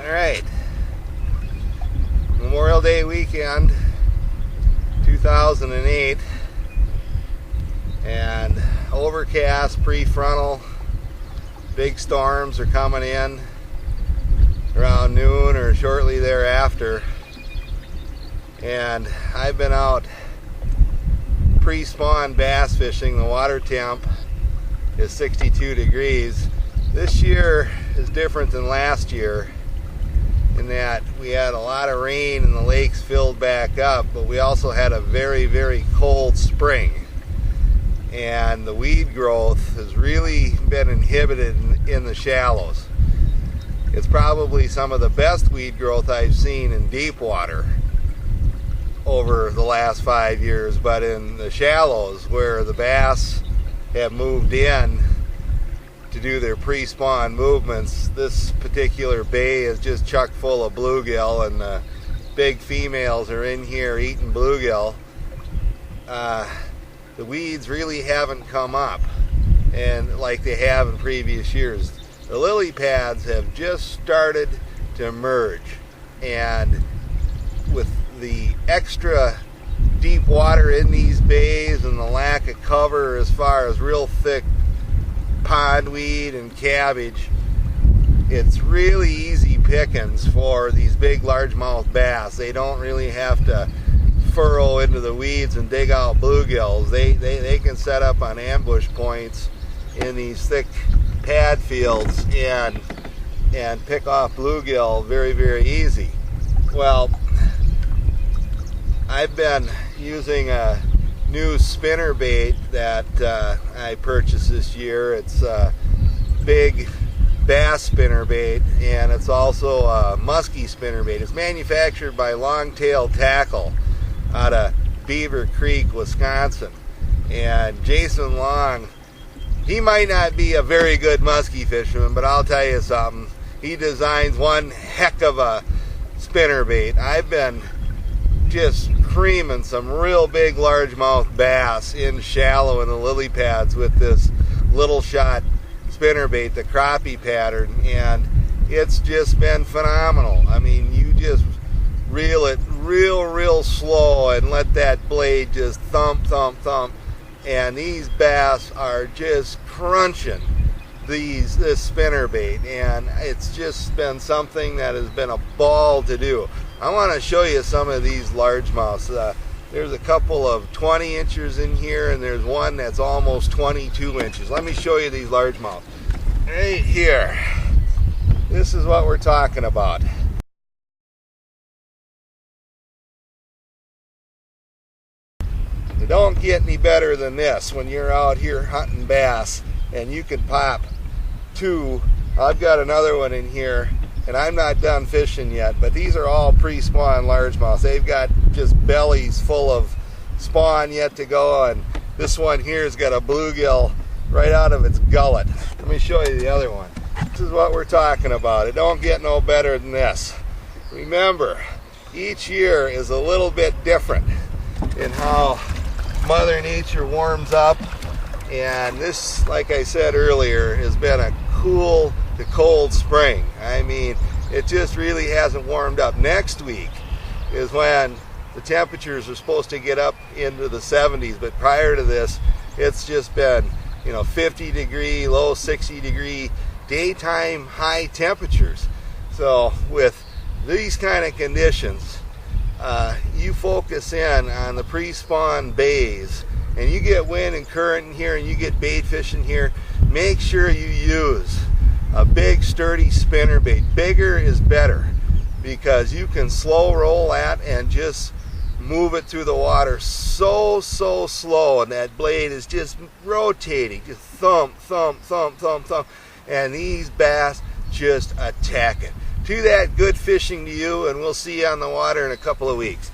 Alright, Memorial Day weekend 2008, and overcast, prefrontal, big storms are coming in around noon or shortly thereafter, and I've been out pre-spawn bass fishing. The water temp is 62 degrees. This year is different than last year in that we had a lot of rain and the lakes filled back up, but we also had a very, very cold spring, and the weed growth has really been inhibited in the shallows. It's probably some of the best weed growth I've seen in deep water over the last 5 years, but in the shallows where the bass have moved in to do their pre-spawn movements, this particular bay is just chock full of bluegill, and the big females are in here eating bluegill. The weeds really haven't come up and like they have in previous years. The lily pads have just started to emerge, and with the extra deep water in these bays and the lack of cover as far as real thick pondweed and cabbage, it's really easy pickings for these big largemouth bass. They don't really have to furrow into the weeds and dig out bluegills. They can set up on ambush points in these thick pad fields and pick off bluegill very, very easy. Well, I've been using a new spinner bait that I purchased this year. It's a big bass spinner bait, and it's also a musky spinner bait. It's manufactured by Longtale Tackle out of Beaver Creek, Wisconsin. And Jason Long, he might not be a very good musky fisherman, but I'll tell you something, he designs one heck of a spinner bait. I've been just creaming some real big largemouth bass in shallow in the lily pads with this little shot spinner bait, the crappie pattern, and it's just been phenomenal. I mean, you just reel it real slow and let that blade just thump, and these bass are just crunching this spinner bait, and it's just been something that has been a ball to do. I want to show you some of these largemouths. There's a couple of 20 inches in here, and there's one that's almost 22 inches. Let me show you these largemouths. Right here. This is what we're talking about. You don't get any better than this when you're out here hunting bass, and you can pop two. I've got another one in here, and I'm not done fishing yet, but these are all pre-spawn largemouths. They've got just bellies full of spawn yet to go, and this one here has got a bluegill right out of its gullet. Let me show you the other one. This is what we're talking about. It don't get no better than this. Remember, each year is a little bit different in how Mother Nature warms up, and this, like I said earlier, has been a cool to cold spring. I mean, it just really hasn't warmed up. Next week is when the temperatures are supposed to get up into the 70s, but prior to this, it's just been, 50 degree, low 60 degree daytime high temperatures. So with these kind of conditions, you focus in on the pre-spawn bays, and you get wind and current in here, and you get bait fish in here, make sure you use a big sturdy spinner bait. Bigger is better, because you can slow roll that and just move it through the water so slow, and that blade is just rotating, just thump, and these bass just attack it. To that, good fishing to you, and we'll see you on the water in a couple of weeks.